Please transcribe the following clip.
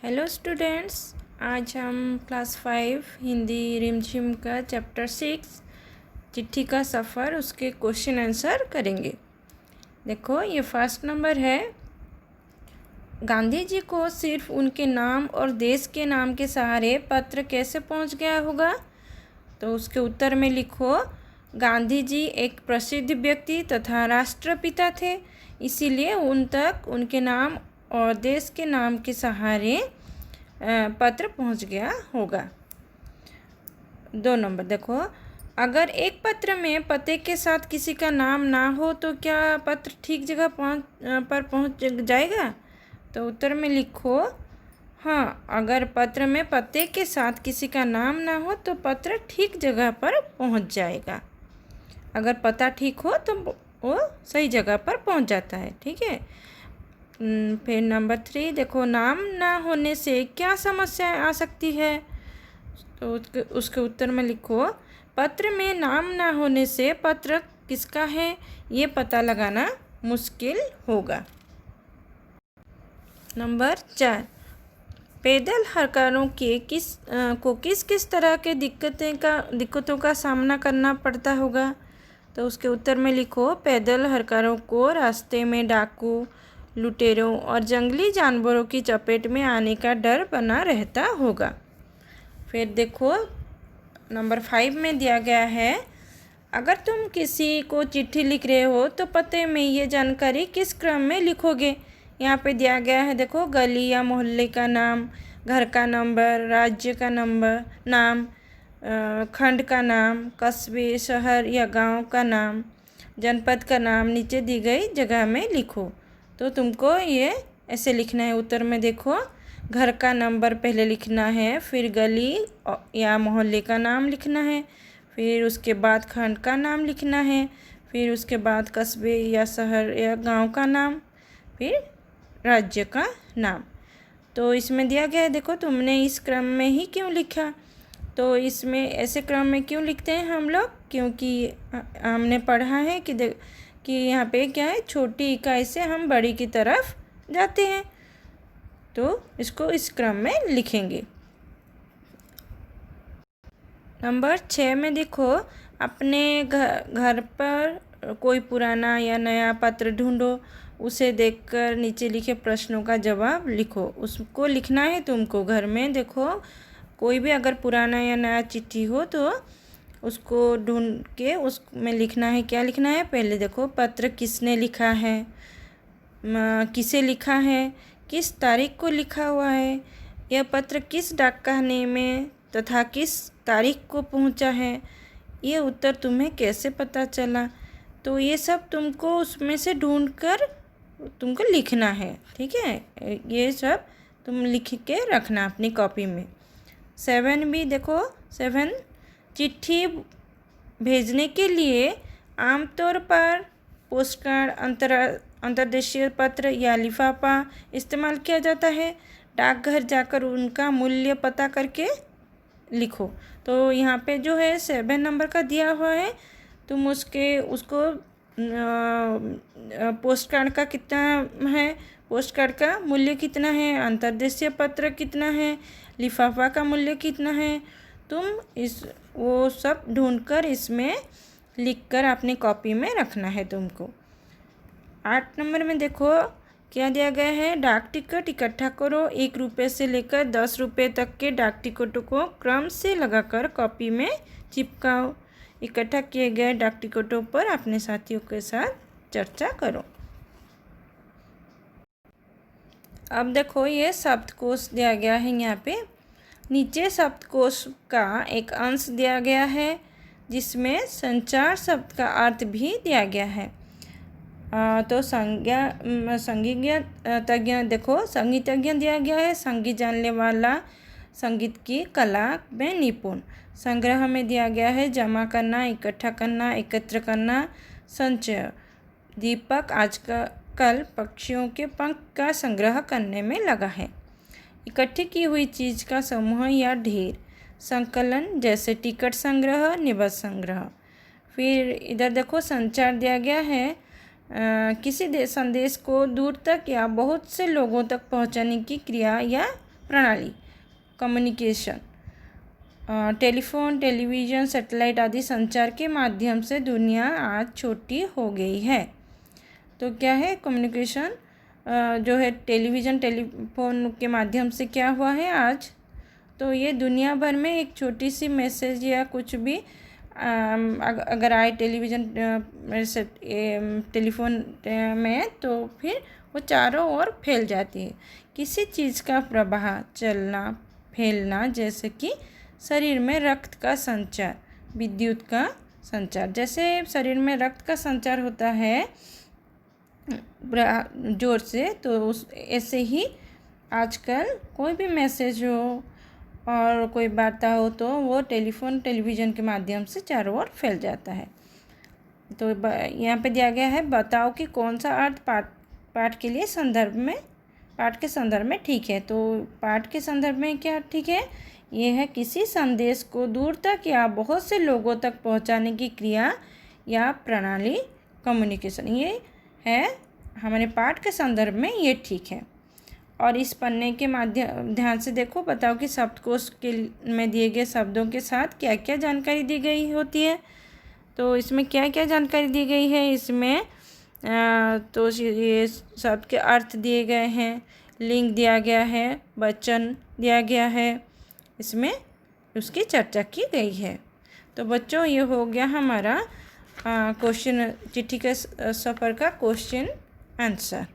Hello students, आज हम class 5 Hindi रिमझिम का चैप्टर 6 चिट्ठी का सफ़र उसके क्वेश्चन आंसर करेंगे। देखो, ये फर्स्ट नंबर है। गांधी जी को सिर्फ उनके नाम और देश के नाम के सहारे पत्र कैसे पहुंच गया होगा? तो उसके उत्तर में लिखो, गांधी जी एक प्रसिद्ध व्यक्ति तथा राष्ट्रपिता थे, इसीलिए उन तक उनके नाम और देश के नाम के सहारे पत्र पहुंच गया होगा। 2 नंबर देखो, अगर एक पत्र में पते के साथ किसी का नाम ना हो तो क्या पत्र ठीक जगह पहुंच जाएगा? तो उत्तर में लिखो, हाँ, अगर पत्र में पते के साथ किसी का नाम ना हो तो पत्र ठीक जगह पर पहुंच जाएगा। अगर पता ठीक हो तो वो सही जगह पर पहुंच जाता है। ठीक है। फिर नंबर 3 देखो, नाम ना होने से क्या समस्या आ सकती है? तो उसके उत्तर में लिखो, पत्र में नाम ना होने से पत्र किसका है ये पता लगाना मुश्किल होगा। नंबर 4, पैदल हरकतों के किस किस तरह के दिक्कतों का सामना करना पड़ता होगा? तो उसके उत्तर में लिखो, पैदल हरकतों को रास्ते में डाकू, लुटेरों और जंगली जानवरों की चपेट में आने का डर बना रहता होगा। फिर देखो, नंबर 5 में दिया गया है, अगर तुम किसी को चिट्ठी लिख रहे हो तो पते में ये जानकारी किस क्रम में लिखोगे? यहाँ पे दिया गया है, देखो, गली या मोहल्ले का नाम, घर का नंबर, राज्य का नाम, खंड का नाम, कस्बे, शहर या गांव का नाम, जनपद का नाम नीचे दी गई जगह में लिखो। तो तुमको ये ऐसे लिखना है। उत्तर में देखो, घर का नंबर पहले लिखना है, फिर गली या मोहल्ले का नाम लिखना है, फिर उसके बाद खंड का नाम लिखना है, फिर उसके बाद कस्बे या शहर या गांव का नाम, फिर राज्य का नाम। तो इसमें दिया गया है, देखो तुमने इस क्रम में ही क्यों लिखा? तो इसमें ऐसे क्रम में क्यों लिखते हैं हम लोग? क्योंकि हमने पढ़ा है कि यहाँ पे क्या है, छोटी इकाई से हम बड़ी की तरफ जाते हैं, तो इसको इस क्रम में लिखेंगे। नंबर 6 में देखो, अपने घर पर कोई पुराना या नया पत्र ढूंढो, उसे देखकर नीचे लिखे प्रश्नों का जवाब लिखो। उसको लिखना है तुमको घर में। देखो, कोई भी अगर पुराना या नया चिट्ठी हो तो उसको ढूंढ के उसमें लिखना है। क्या लिखना है? पहले देखो, पत्र किसने लिखा है, किसे लिखा है, किस तारीख को लिखा हुआ है, यह पत्र किस डाकखाने में तथा किस तारीख को पहुंचा है, ये उत्तर तुम्हें कैसे पता चला? तो ये सब तुमको उसमें से ढूंढकर तुमको लिखना है। ठीक है, ये सब तुम लिख के रखना अपनी कॉपी में। 7 भी देखो, 7, चिट्ठी भेजने के लिए आमतौर पर पोस्टकार्ड, अंतर्देशीय पत्र या लिफाफा इस्तेमाल किया जाता है। डाकघर जाकर उनका मूल्य पता करके लिखो। तो यहाँ पे जो है 7 नंबर का दिया हुआ है, तुम उसको पोस्ट कार्ड का कितना है, पोस्ट कार्ड का मूल्य कितना है, अंतर्देशीय पत्र कितना है, लिफाफा का मूल्य कितना है, तुम वो सब ढूंढकर इसमें लिखकर अपनी कॉपी में रखना है तुमको। 8 नंबर में देखो क्या दिया गया है, डाक टिकट इकट्ठा करो। 1 रुपये से लेकर 10 रुपये तक के डाक टिकटों को क्रम से लगाकर कॉपी में चिपकाओ। इकट्ठा किए गए डाक टिकटों पर अपने साथियों के साथ चर्चा करो। अब देखो, ये शब्दकोश दिया गया है। यहाँ पे नीचे शब्दकोश का एक अंश दिया गया है जिसमें संचार शब्द का अर्थ भी दिया गया है। तो संगीतज्ञ देखो, संगीतज्ञ दिया गया है, संगीत जानने वाला, संगीत की कला में निपुण। संग्रह में दिया गया है, जमा करना, इकट्ठा करना, एकत्र करना, संचय। दीपक आजकल पक्षियों के पंख का संग्रह करने में लगा है। इकट्ठी की हुई चीज़ का समूह या ढेर। संकलन, जैसे टिकट संग्रह, निबंध संग्रह। फिर इधर देखो, संचार दिया गया है, किसी संदेश को दूर तक या बहुत से लोगों तक पहुंचाने की क्रिया या प्रणाली, कम्युनिकेशन। टेलीफोन, टेलीविज़न, सैटेलाइट आदि संचार के माध्यम से दुनिया आज छोटी हो गई है। तो क्या है, कम्युनिकेशन जो है टेलीविज़न, टेलीफोन के माध्यम से क्या हुआ है आज, तो ये दुनिया भर में एक छोटी सी मैसेज या कुछ भी अगर आए टेलीविज़न से टेलीफोन में, तो फिर वो चारों ओर फैल जाती है। किसी चीज़ का प्रवाह, चलना, फैलना, जैसे कि शरीर में रक्त का संचार, विद्युत का संचार। जैसे शरीर में रक्त का संचार होता है जोर से, तो ऐसे ही आजकल कोई भी मैसेज हो और कोई वार्ता हो तो वो टेलीफोन, टेलीविज़न के माध्यम से चारों ओर फैल जाता है। तो यहाँ पे दिया गया है, बताओ कि कौन सा अर्थ पाठ के लिए पाठ के संदर्भ में ठीक है। तो पाठ के संदर्भ में क्या ठीक है, ये है किसी संदेश को दूर तक या बहुत से लोगों तक पहुँचाने की क्रिया या प्रणाली, कम्युनिकेशन, ये है हमारे पाठ के संदर्भ में ये ठीक है। और इस पन्ने के माध्यम ध्यान से देखो, बताओ कि शब्दकोश के में दिए गए शब्दों के साथ क्या क्या जानकारी दी गई होती है। तो इसमें क्या क्या जानकारी दी गई है, इसमें तो ये शब्द के अर्थ दिए गए हैं, लिंक दिया गया है, वचन दिया गया है, इसमें उसकी चर्चा की गई है। तो बच्चों, ये हो गया हमारा क्वेश्चन, चिट्ठी के सफ़र का क्वेश्चन आंसर।